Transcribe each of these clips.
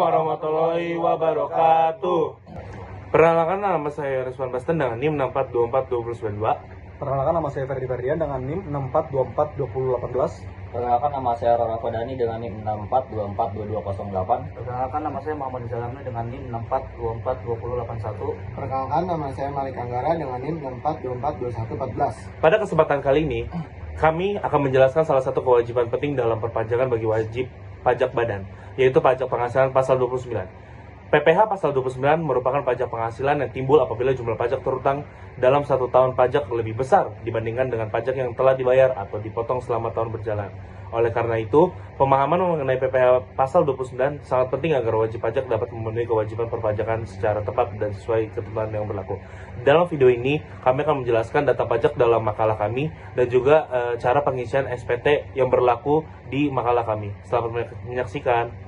warahmatullahi wabarakatuh. Perkenalkan, nama saya Rizwan Basten dengan NIM 64242092. Perkenalkan, nama saya Ferdi Ferdian dengan NIM 64242018. Perkenalkan, nama saya Rona Kodani dengan NIM 64242208. Perkenalkan, nama saya Muhammad Rizalami dengan NIM 64242081. Perkenalkan, nama saya Malik Anggara dengan NIM 64242114. Pada kesempatan kali ini, kami akan menjelaskan salah satu kewajiban penting dalam perpajakan bagi wajib pajak badan, yaitu pajak penghasilan pasal 29. PPh pasal 29 merupakan pajak penghasilan yang timbul apabila jumlah pajak terutang dalam satu tahun pajak lebih besar dibandingkan dengan pajak yang telah dibayar atau dipotong selama tahun berjalan. Oleh karena itu, pemahaman mengenai PPh pasal 29 sangat penting agar wajib pajak dapat memenuhi kewajiban perpajakan secara tepat dan sesuai ketentuan yang berlaku. Dalam video ini, kami akan menjelaskan data pajak dalam makalah kami dan juga cara pengisian SPT yang berlaku di makalah kami. Selamat menyaksikan.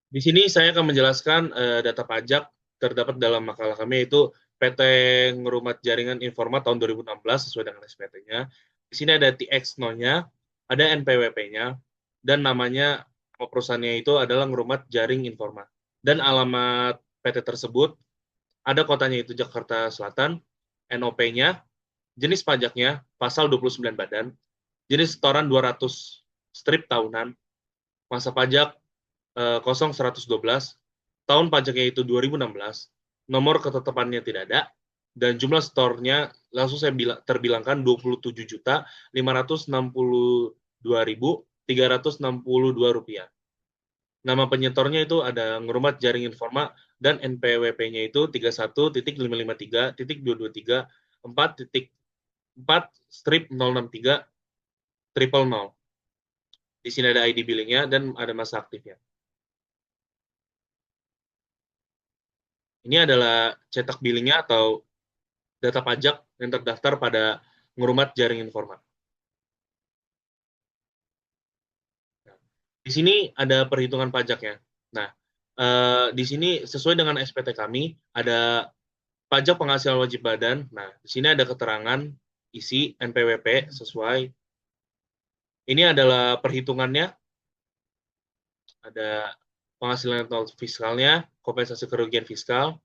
Di sini saya akan menjelaskan data pajak terdapat dalam makalah kami, yaitu PT Ngerumat Jaringan Informa tahun 2016 sesuai dengan SPT-nya. Di sini ada TX-nya, ada NPWP-nya, dan namanya perusahaannya itu adalah Ngerumat Jaring Informa. Dan alamat PT tersebut ada kotanya itu Jakarta Selatan, NOP-nya, jenis pajaknya pasal 29 badan, jenis setoran 200 strip tahunan, masa pajak 0112, tahun pajaknya itu 2016, nomor ketetapannya tidak ada, dan jumlah setornya langsung saya terbilangkan 27.562.362 rupiah. Nama penyetornya itu ada Ngerumat Jaring Informa dan NPWP-nya itu 31.553.223.4.4/063 Di sini ada ID billingnya dan ada masa aktifnya. Ini adalah cetak billingnya atau data pajak yang terdaftar pada Ngerumat Jaring Informa. Di sini ada perhitungan pajaknya. Nah, di sini sesuai dengan SPT kami ada pajak penghasilan wajib badan. Nah, di sini ada keterangan isi NPWP sesuai. Ini adalah perhitungannya. Ada penghasilan fiskalnya, kompensasi kerugian fiskal,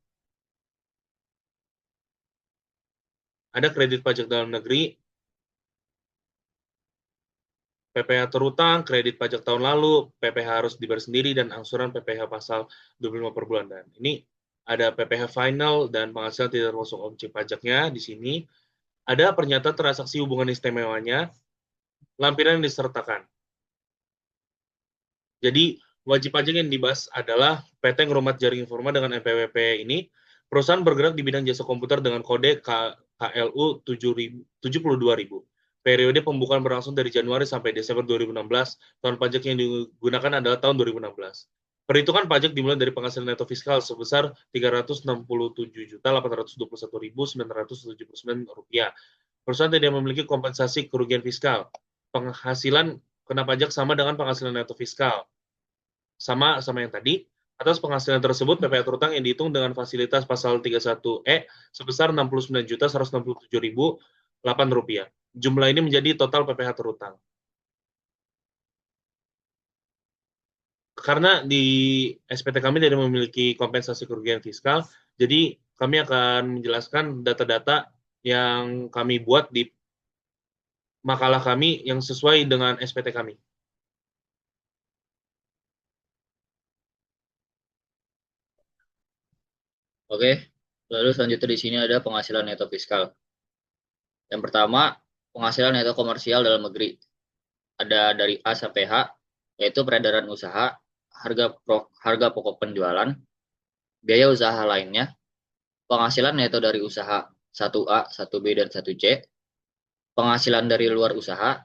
ada kredit pajak dalam negeri, PPh terutang, kredit pajak tahun lalu, PPh harus dibayar sendiri, dan angsuran PPh pasal 25 per bulan. Dan ini ada PPh final dan penghasilan tidak termasuk objek pajaknya. Di sini ada pernyataan transaksi hubungan istimewanya, lampiran yang disertakan. Jadi wajib pajak yang dibahas adalah PT Ngerumat Jaring Informa dengan NPWP ini, perusahaan bergerak di bidang jasa komputer dengan kode KLU 72.000. Periode pembukaan berlangsung dari Januari sampai Desember 2016. Tahun pajak yang digunakan adalah tahun 2016. Perhitungan pajak dimulai dari penghasilan neto fiskal sebesar Rp367.821.979. Perusahaan tidak memiliki kompensasi kerugian fiskal. Penghasilan kena pajak sama dengan penghasilan neto fiskal. Sama yang tadi. Atas penghasilan tersebut, PPh terutang yang dihitung dengan fasilitas pasal 31E sebesar Rp69.167.008. Jumlah ini menjadi total PPh terutang. Karena di SPT kami tidak memiliki kompensasi kerugian fiskal, jadi kami akan menjelaskan data-data yang kami buat di makalah kami yang sesuai dengan SPT kami. Oke, lalu selanjutnya di sini ada penghasilan neto fiskal. Yang pertama, penghasilan neto komersial dalam negeri. Ada dari A sampai H, yaitu peredaran usaha, harga pokok penjualan, biaya usaha lainnya, penghasilan neto dari usaha 1A, 1B, dan 1C, penghasilan dari luar usaha,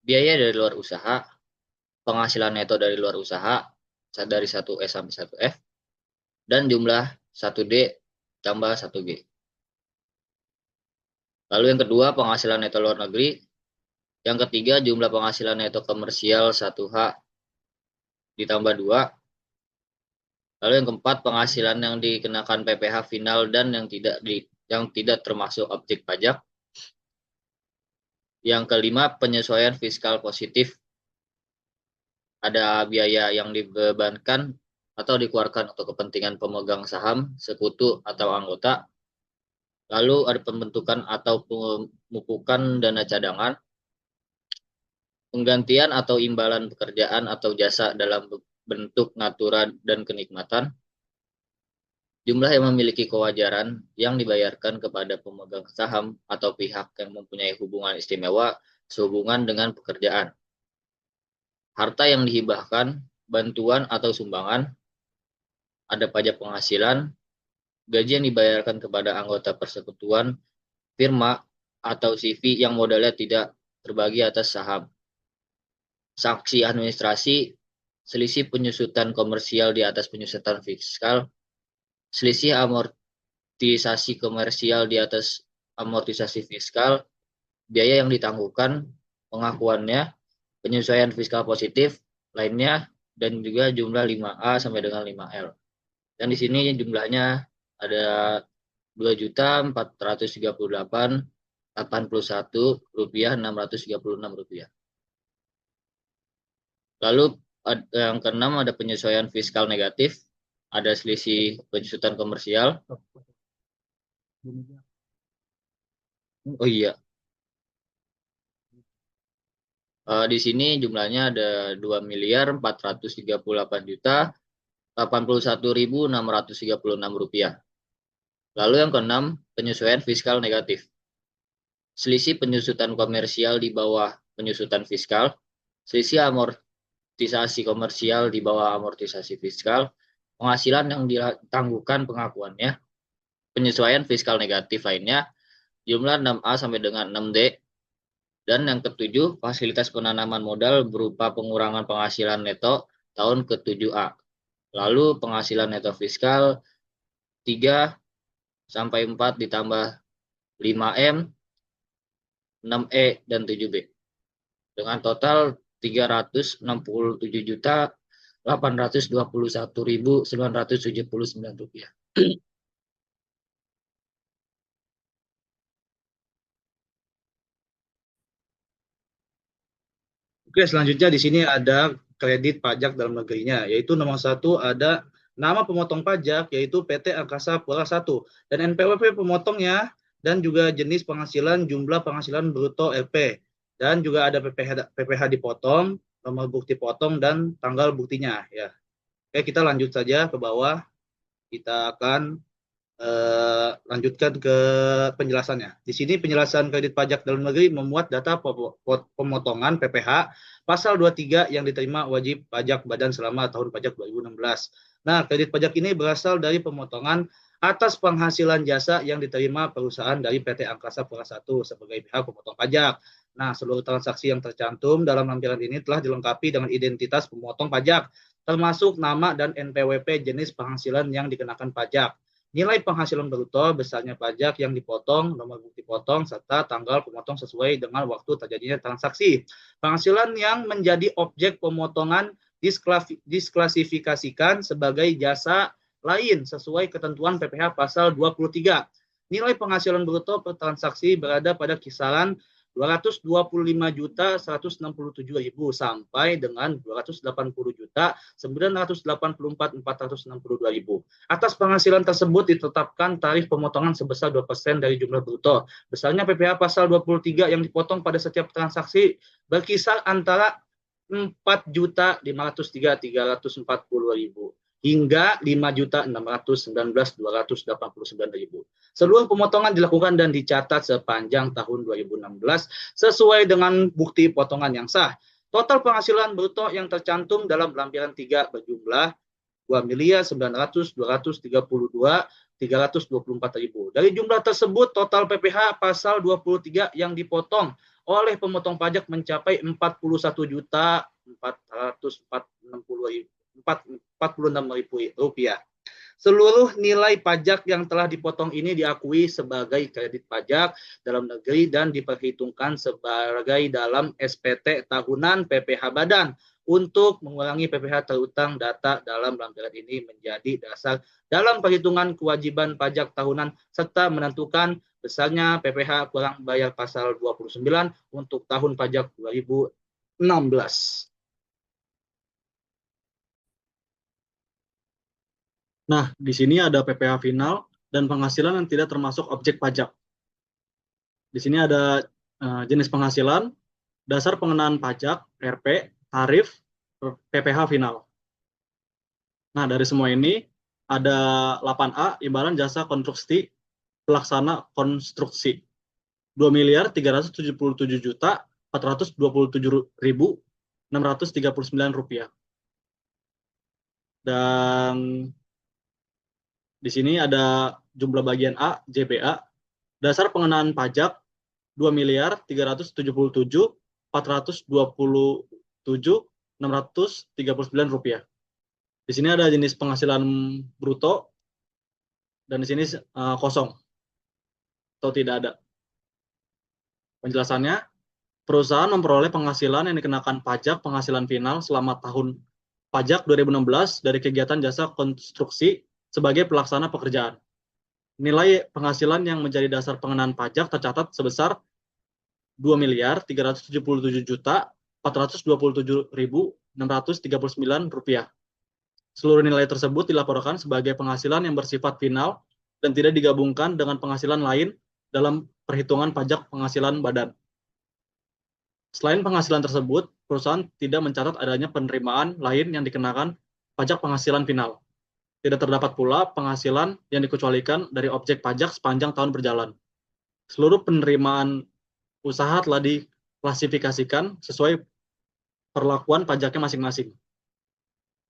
biaya dari luar usaha, penghasilan neto dari luar usaha dari 1E sampai 1F, dan jumlah 1D tambah 1G. Lalu yang kedua, penghasilan neto luar negeri. Yang ketiga, jumlah penghasilan neto komersial 1H ditambah 2. Lalu yang keempat, penghasilan yang dikenakan PPh final dan yang tidak termasuk objek pajak. Yang kelima, penyesuaian fiskal positif. Ada biaya yang dibebankan atau dikeluarkan untuk kepentingan pemegang saham, sekutu, atau anggota. Lalu ada pembentukan atau pemupukan dana cadangan, penggantian atau imbalan pekerjaan atau jasa dalam bentuk natura dan kenikmatan, jumlah yang memiliki kewajaran yang dibayarkan kepada pemegang saham atau pihak yang mempunyai hubungan istimewa sehubungan dengan pekerjaan, harta yang dihibahkan, bantuan atau sumbangan, ada pajak penghasilan, gaji yang dibayarkan kepada anggota persekutuan, firma, atau CV yang modalnya tidak terbagi atas saham, sanksi administrasi, selisih penyusutan komersial di atas penyusutan fiskal, selisih amortisasi komersial di atas amortisasi fiskal, biaya yang ditangguhkan, pengakuannya, penyesuaian fiskal positif lainnya, dan juga jumlah 5A sampai dengan 5L. Dan di sini jumlahnya ada Rp2.438.81.636. Lalu yang keenam ada penyesuaian fiskal negatif, ada selisih penyusutan komersial. Oh iya. Di sini jumlahnya ada Rp2.438.81.636. Lalu yang keenam, penyesuaian fiskal negatif. Selisih penyusutan komersial di bawah penyusutan fiskal, selisih amortisasi komersial di bawah amortisasi fiskal, penghasilan yang ditangguhkan pengakuannya, penyesuaian fiskal negatif lainnya, jumlah 6A sampai dengan 6D. Dan yang ketujuh, fasilitas penanaman modal berupa pengurangan penghasilan neto tahun ke-7A. Lalu penghasilan neto fiskal 3 sampai 4 ditambah 5M, 6E, dan 7B. Dengan total Rp367.821.979. Oke, selanjutnya di sini ada kredit pajak dalam negerinya, yaitu nomor 1 ada nama pemotong pajak, yaitu PT Angkasa Pura I, dan NPWP pemotongnya dan juga jenis penghasilan, jumlah penghasilan bruto LP, dan juga ada PPH dipotong, nomor bukti potong, dan tanggal buktinya ya. Oke, kita lanjut saja ke bawah. Kita akan lanjutkan ke penjelasannya. Di sini penjelasan kredit pajak dalam negeri memuat data pemotongan PPH pasal 23 yang diterima wajib pajak badan selama tahun pajak 2016. Nah, kredit pajak ini berasal dari pemotongan atas penghasilan jasa yang diterima perusahaan dari PT Angkasa Pura I sebagai pihak pemotong pajak. Nah, seluruh transaksi yang tercantum dalam lampiran ini telah dilengkapi dengan identitas pemotong pajak, termasuk nama dan NPWP jenis penghasilan yang dikenakan pajak, nilai penghasilan bruto, besarnya pajak yang dipotong, nomor bukti potong, serta tanggal pemotong sesuai dengan waktu terjadinya transaksi. Penghasilan yang menjadi objek pemotongan disklasifikasikan sebagai jasa lain sesuai ketentuan PPH pasal 23. Nilai penghasilan bruto per transaksi berada pada kisaran 225.167.000 sampai dengan 280.984.462.000. Atas penghasilan tersebut ditetapkan tarif pemotongan sebesar 2% dari jumlah bruto. Besarnya PPH pasal 23 yang dipotong pada setiap transaksi berkisar antara 4.503.340.000 hingga 5.619.289.000. Seluruh pemotongan dilakukan dan dicatat sepanjang tahun 2016 sesuai dengan bukti potongan yang sah. Total penghasilan bruto yang tercantum dalam lampiran 3 berjumlah 2.932.324.000. Dari jumlah tersebut, total PPH pasal 23 yang dipotong oleh pemotong pajak mencapai 41.446.000 rupiah. Seluruh nilai pajak yang telah dipotong ini diakui sebagai kredit pajak dalam negeri dan diperhitungkan sebagai dalam SPT tahunan PPH badan. Untuk mengurangi PPH terutang, data dalam lampiran ini menjadi dasar dalam perhitungan kewajiban pajak tahunan serta menentukan besarnya PPH kurang bayar pasal 29 untuk tahun pajak 2016. Nah, di sini ada PPH final dan penghasilan yang tidak termasuk objek pajak. Di sini ada jenis penghasilan, dasar pengenaan pajak, RP, tarif, PPH final. Nah, dari semua ini ada 8A, imbalan jasa konstruksi, pelaksana konstruksi. 2.377.427.639 rupiah. Dan di sini ada jumlah bagian A, JBA, dasar pengenaan pajak 2.377.427.639 rupiah. Di sini ada jenis penghasilan bruto dan di sini kosong atau tidak ada. Penjelasannya, perusahaan memperoleh penghasilan yang dikenakan pajak penghasilan final selama tahun pajak 2016 dari kegiatan jasa konstruksi sebagai pelaksana pekerjaan. Nilai penghasilan yang menjadi dasar pengenaan pajak tercatat sebesar 2.377.427.639 rupiah. Seluruh nilai tersebut dilaporkan sebagai penghasilan yang bersifat final dan tidak digabungkan dengan penghasilan lain dalam perhitungan pajak penghasilan badan. Selain penghasilan tersebut, perusahaan tidak mencatat adanya penerimaan lain yang dikenakan pajak penghasilan final. Tidak terdapat pula penghasilan yang dikecualikan dari objek pajak sepanjang tahun berjalan. Seluruh penerimaan usaha telah diklasifikasikan sesuai perlakuan pajaknya masing-masing.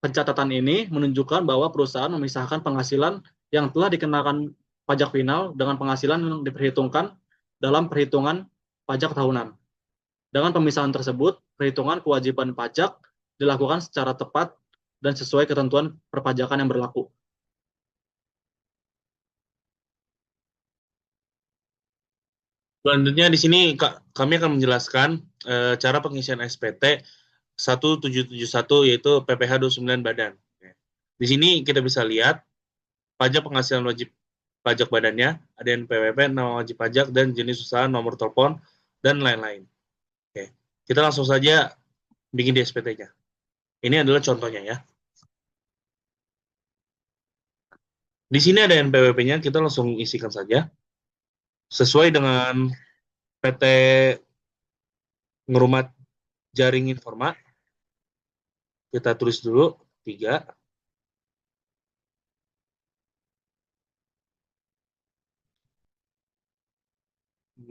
Pencatatan ini menunjukkan bahwa perusahaan memisahkan penghasilan yang telah dikenakan pajak final dengan penghasilan yang diperhitungkan dalam perhitungan pajak tahunan. Dengan pemisahan tersebut, perhitungan kewajiban pajak dilakukan secara tepat dan sesuai ketentuan perpajakan yang berlaku. Selanjutnya di sini kami akan menjelaskan cara pengisian SPT 1771 yaitu PPH 29 badan. Di sini kita bisa lihat pajak penghasilan wajib pajak badannya, ada NPWP, nama wajib pajak, dan jenis usaha, nomor telepon, dan lain-lain. Oke, kita langsung saja bikin di SPT-nya. Ini adalah contohnya ya. Di sini ada NPWP-nya, kita langsung isikan saja. sesuai dengan PT Ngerumat Jaring Informa, kita tulis dulu 3,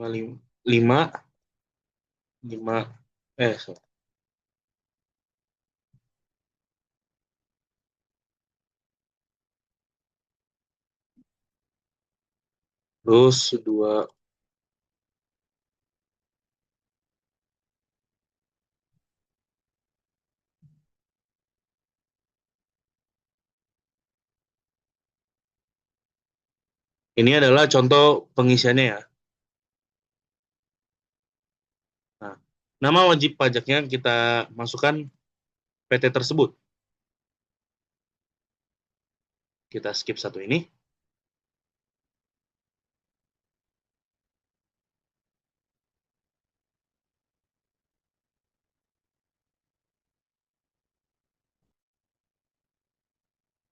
5, 5, sorry. Terus 2, ini adalah contoh pengisiannya ya. Nah, nama wajib pajaknya kita masukkan PT tersebut. Kita skip satu ini.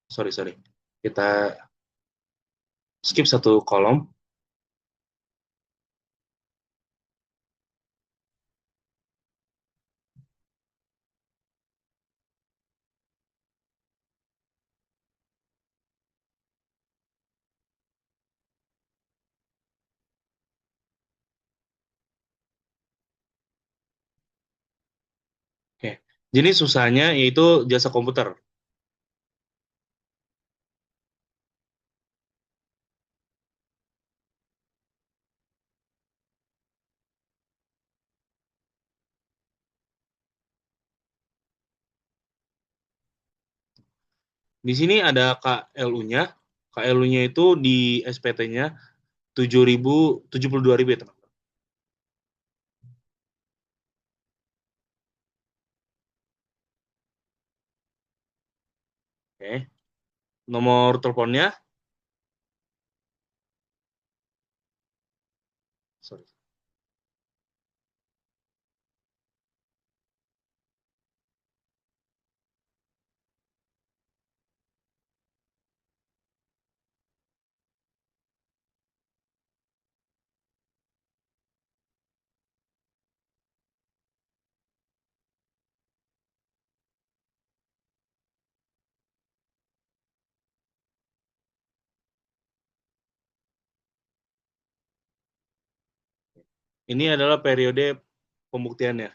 Sorry. Kita skip satu kolom. Oke. Jenis usahanya yaitu jasa komputer. Di sini ada KLU-nya. KLU-nya itu di SPT-nya 72.000 ya, teman. Oke. Nomor teleponnya. Sorry. Ini adalah periode pembukuannya.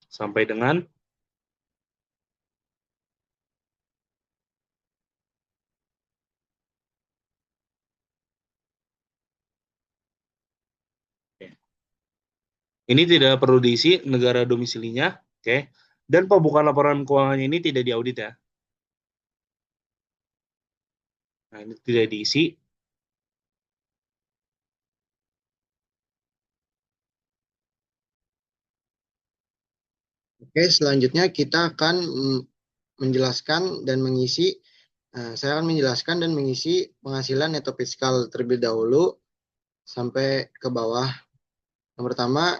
Sampai dengan ini tidak perlu diisi negara domisilinya, oke. Dan pembukaan laporan keuangannya ini tidak diaudit ya. Nah, ini tidak diisi. Oke, selanjutnya kita akan menjelaskan dan mengisi. Saya akan menjelaskan dan mengisi penghasilan neto fiskal terlebih dahulu sampai ke bawah. Yang pertama,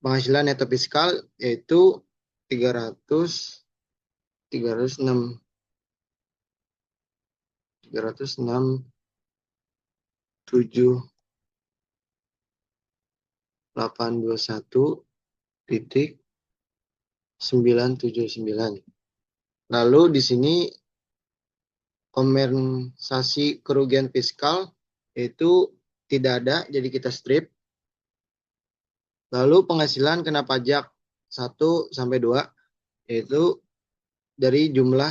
penghasilan neto fiskal yaitu 306.821.979. Lalu di sini kompensasi kerugian fiskal itu tidak ada, jadi kita strip. Lalu penghasilan kena pajak 1 sampai 2 yaitu dari jumlah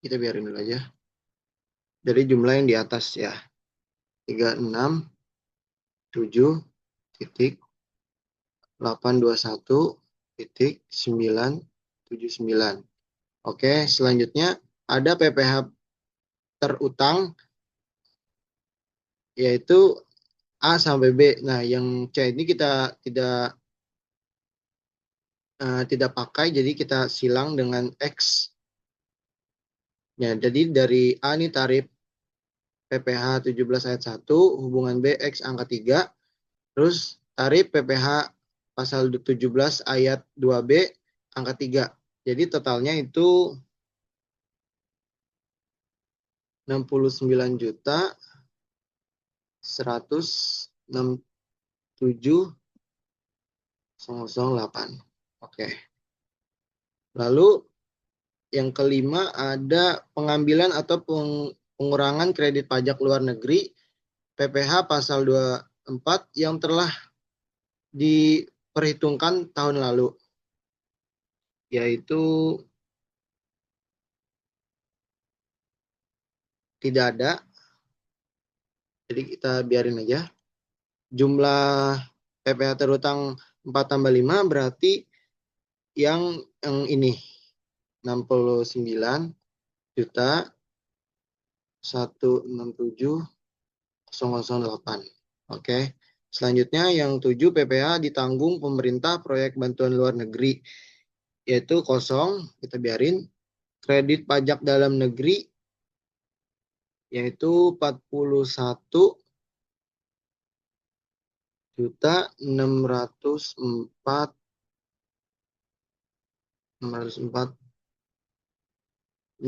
kita biarin dulu aja. Dari jumlah yang di atas ya. 367.821.979. Oke, selanjutnya ada PPh terutang yaitu A sampai B. Nah, yang C ini kita tidak tidak pakai, jadi kita silang dengan X. Ya, jadi dari A ini tarif PPh 17 ayat 1, hubungan B X angka 3, terus tarif PPh pasal 17 ayat 2B angka 3. Jadi totalnya itu 69.167.008. Oke. Lalu yang kelima ada pengambilan atau pengurangan kredit pajak luar negeri PPh pasal 24 yang telah diperhitungkan tahun lalu, yaitu tidak ada, jadi kita biarin aja. Jumlah PPh terutang 4 tambah 5 berarti yang ini 69 juta 167.008. Oke. Selanjutnya yang 7 PPh ditanggung pemerintah proyek bantuan luar negeri, yaitu kosong, kita biarin. Kredit pajak dalam negeri yaitu 41.604.646.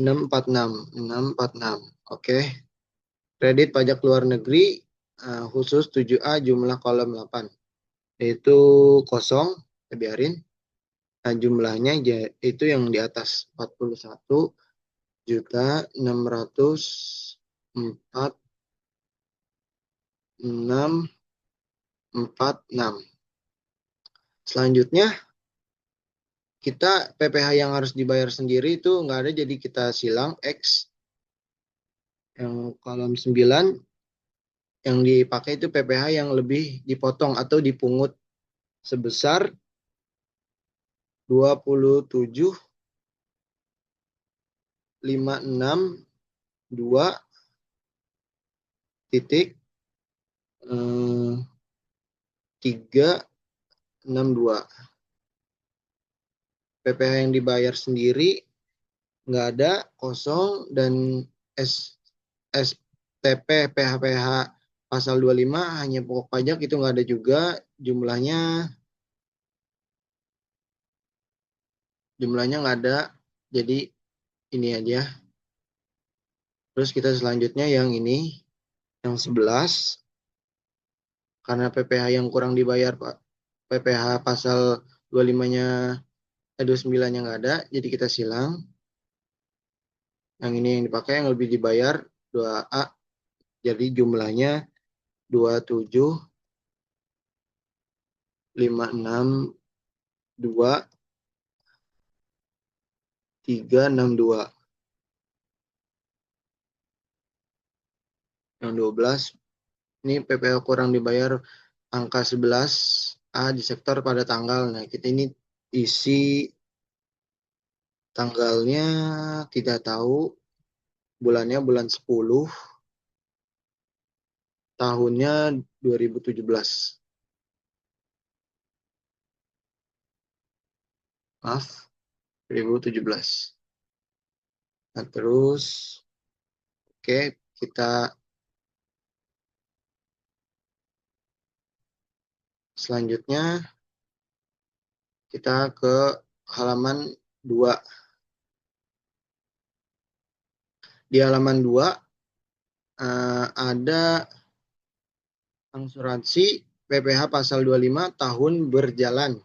Oke. Kredit pajak luar negeri khusus 7A jumlah kolom 8, yaitu kosong, kita biarin. Nah, jumlahnya itu yang di atas 41.604.646. Selanjutnya kita PPh yang harus dibayar sendiri itu nggak ada, jadi kita silang X. Yang kolom 9 yang dipakai itu PPh yang lebih dipotong atau dipungut sebesar 27.562.362. PPh yang dibayar sendiri nggak ada, kosong, dan STP PH pasal 25 hanya pokok pajak itu nggak ada juga, jumlahnya nggak ada, jadi ini aja. Terus kita selanjutnya yang ini, yang 11, karena PPh yang kurang dibayar, Pak, PPh pasal 25-nya 29-nya nggak ada, jadi kita silang. Yang ini yang dipakai, yang lebih dibayar 2A, jadi jumlahnya 27.562.362. Yang 12, ini PPh kurang dibayar angka 11A di sektor pada tanggal. Nah, kita ini isi tanggalnya tidak tahu, bulannya bulan 10, tahunnya 2017. Maaf, 2017. Nah, terus oke, kita selanjutnya kita ke halaman 2. Di halaman 2 ada asuransi PPh pasal 25 tahun berjalan,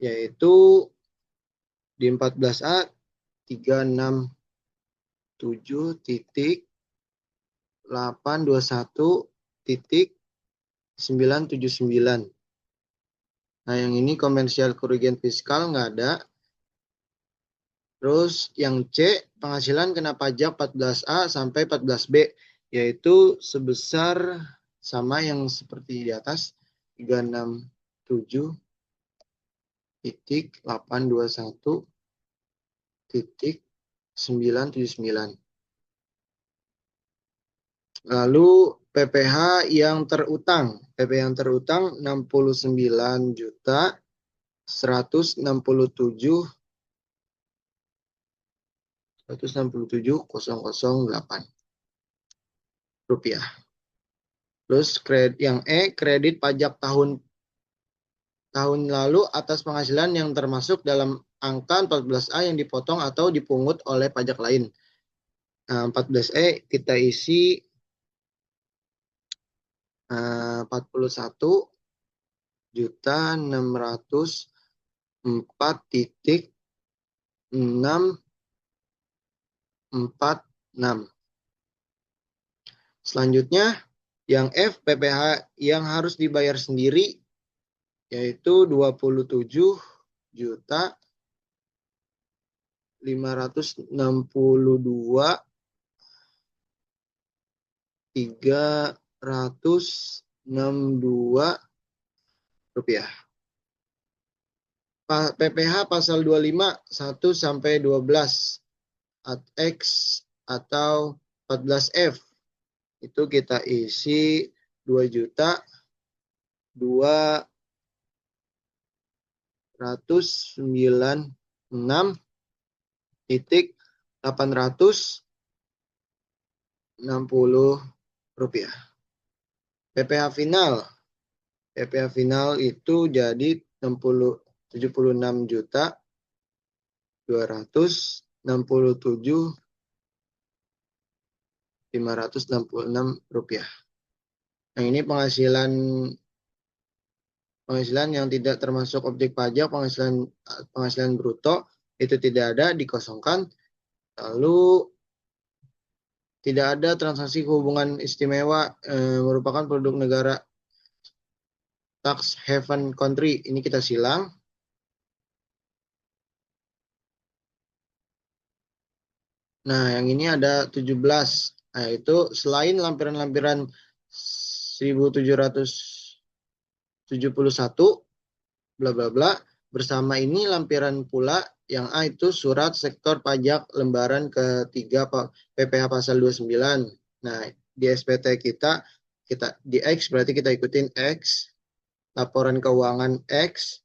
yaitu di 14A 367.821.979. Nah, yang ini komersial kerugian fiskal nggak ada. Terus yang C, penghasilan kena pajak 14A sampai 14B, yaitu sebesar sama yang seperti di atas, 367.821.979. Lalu PPh yang terutang 69 juta 167.008 rupiah. Terus yang kredit pajak tahun lalu atas penghasilan yang termasuk dalam angka 14A yang dipotong atau dipungut oleh pajak lain. Nah, 14E kita isi 41.604.646. Selanjutnya yang F, PPh yang harus dibayar sendiri, yaitu 27.562.362 rupiah. PPh pasal 25 1 sampai 12 X atau 14F itu kita isi 2.296.860 rupiah. PPh final itu jadi 76.267.566 rupiah. Nah, ini penghasilan yang tidak termasuk objek pajak, penghasilan bruto itu tidak ada, dikosongkan. Lalu tidak ada transaksi hubungan istimewa merupakan produk negara tax haven country. Ini kita silang. Nah, yang ini ada 17. Nah, itu selain lampiran-lampiran 1771 bla bla bla, bersama ini lampiran pula yang A itu surat sektor pajak lembaran ketiga PPh pasal 29. Nah, di SPT kita di X berarti kita ikutin X, laporan keuangan X,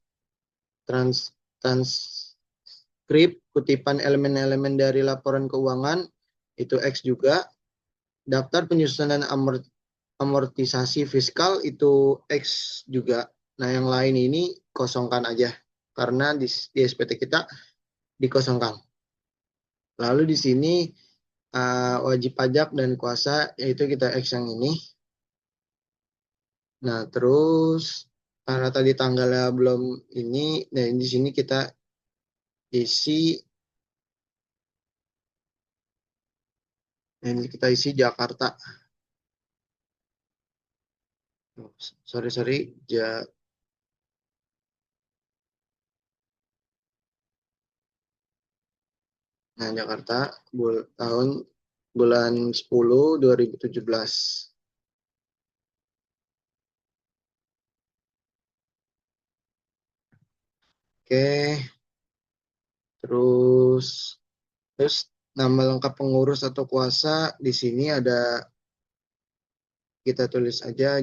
transkrip kutipan elemen-elemen dari laporan keuangan itu X juga, daftar penyusunan amortisasi fiskal itu X juga. Nah, yang lain ini kosongkan aja karena di SPT kita dikosongkan. Lalu di sini wajib pajak dan kuasa yaitu kita X yang ini. Nah, terus karena tadi tanggalnya belum ini, nah di sini kita isi Jakarta. Sorry. Nah, Jakarta tahun bulan 10 2017. Oke. Terus nama lengkap pengurus atau kuasa di sini ada, kita tulis aja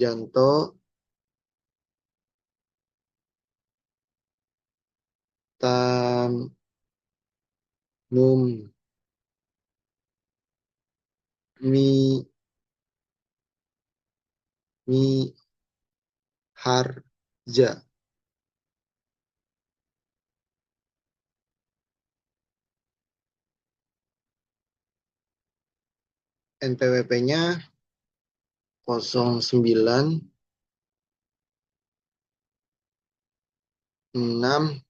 Janto Tanum Miharja. NPWP-nya 09 6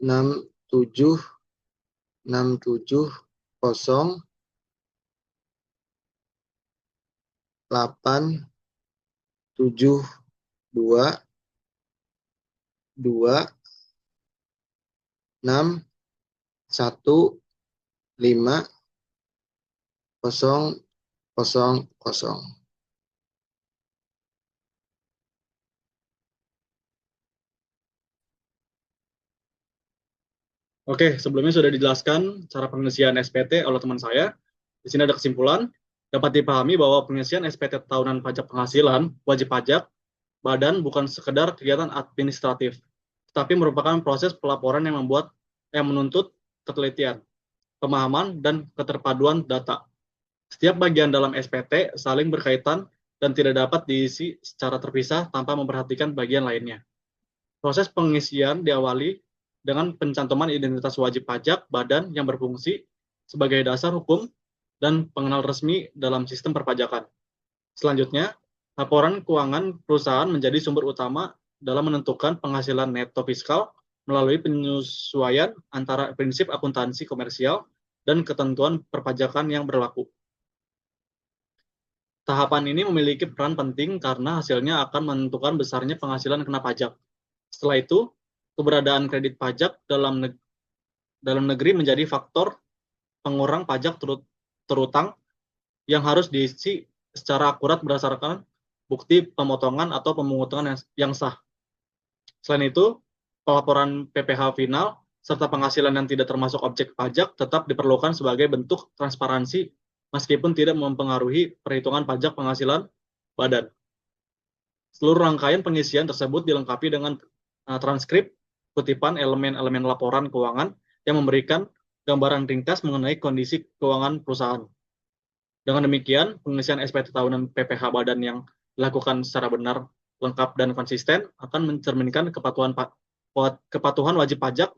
67 67 0 8 7 2 2 6 1 5 0 0 0. Oke, sebelumnya sudah dijelaskan cara pengisian SPT oleh teman saya. Di sini ada kesimpulan. Dapat dipahami bahwa pengisian SPT tahunan pajak penghasilan wajib pajak badan bukan sekedar kegiatan administratif, tetapi merupakan proses pelaporan yang menuntut ketelitian, pemahaman, dan keterpaduan data. Setiap bagian dalam SPT saling berkaitan dan tidak dapat diisi secara terpisah tanpa memperhatikan bagian lainnya. Proses pengisian diawali dengan pencantuman identitas wajib pajak badan yang berfungsi sebagai dasar hukum dan pengenal resmi dalam sistem perpajakan. Selanjutnya, laporan keuangan perusahaan menjadi sumber utama dalam menentukan penghasilan neto fiskal melalui penyesuaian antara prinsip akuntansi komersial dan ketentuan perpajakan yang berlaku. Tahapan ini memiliki peran penting karena hasilnya akan menentukan besarnya penghasilan kena pajak. Setelah itu, keberadaan kredit pajak dalam negeri menjadi faktor pengurang pajak terutang yang harus diisi secara akurat berdasarkan bukti pemotongan atau pemungutan yang sah. Selain itu, pelaporan PPh final serta penghasilan yang tidak termasuk objek pajak tetap diperlukan sebagai bentuk transparansi meskipun tidak mempengaruhi perhitungan pajak penghasilan badan. Seluruh rangkaian pengisian tersebut dilengkapi dengan transkrip, kutipan elemen-elemen laporan keuangan yang memberikan gambaran ringkas mengenai kondisi keuangan perusahaan. Dengan demikian, pengisian SPT tahunan PPh badan yang dilakukan secara benar, lengkap, dan konsisten akan mencerminkan kepatuhan wajib pajak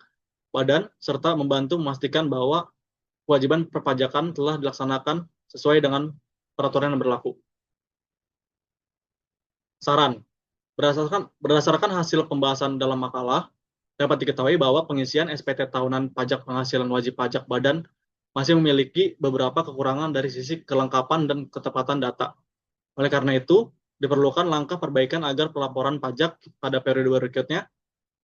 badan serta membantu memastikan bahwa kewajiban perpajakan telah dilaksanakan sesuai dengan peraturan yang berlaku. Saran, berdasarkan hasil pembahasan dalam makalah, dapat diketahui bahwa pengisian SPT tahunan pajak penghasilan wajib pajak badan masih memiliki beberapa kekurangan dari sisi kelengkapan dan ketepatan data. Oleh karena itu, diperlukan langkah perbaikan agar pelaporan pajak pada periode berikutnya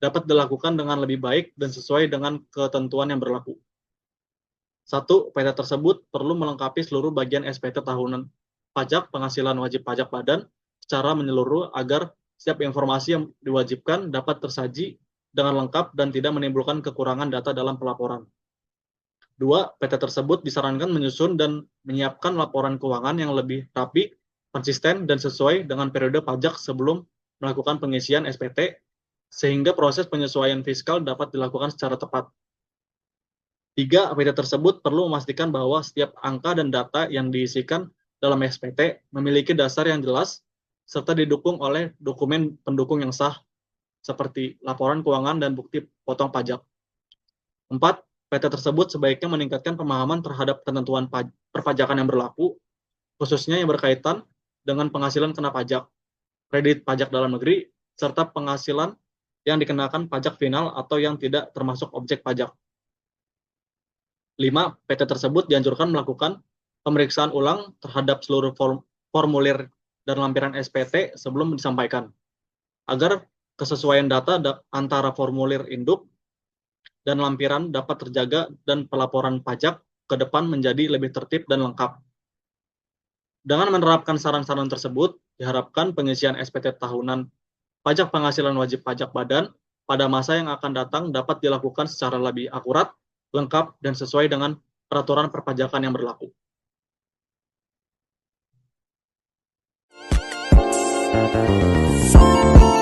dapat dilakukan dengan lebih baik dan sesuai dengan ketentuan yang berlaku. 1. PT tersebut perlu melengkapi seluruh bagian SPT tahunan pajak penghasilan wajib pajak badan secara menyeluruh agar setiap informasi yang diwajibkan dapat tersaji dengan lengkap dan tidak menimbulkan kekurangan data dalam pelaporan. 2. PT tersebut disarankan menyusun dan menyiapkan laporan keuangan yang lebih rapi, konsisten, dan sesuai dengan periode pajak sebelum melakukan pengisian SPT, sehingga proses penyesuaian fiskal dapat dilakukan secara tepat. 3. PT tersebut perlu memastikan bahwa setiap angka dan data yang diisikan dalam SPT memiliki dasar yang jelas, serta didukung oleh dokumen pendukung yang sah, seperti laporan keuangan dan bukti potong pajak. 4. PT tersebut sebaiknya meningkatkan pemahaman terhadap ketentuan perpajakan yang berlaku, khususnya yang berkaitan dengan penghasilan kena pajak, kredit pajak dalam negeri, serta penghasilan yang dikenakan pajak final atau yang tidak termasuk objek pajak. 5. PT tersebut dianjurkan melakukan pemeriksaan ulang terhadap seluruh formulir dan lampiran SPT sebelum disampaikan, agar kesesuaian data antara formulir induk dan lampiran dapat terjaga dan pelaporan pajak ke depan menjadi lebih tertib dan lengkap. Dengan menerapkan saran-saran tersebut, diharapkan pengisian SPT tahunan pajak penghasilan wajib pajak badan pada masa yang akan datang dapat dilakukan secara lebih akurat, lengkap, dan sesuai dengan peraturan perpajakan yang berlaku. Thank you.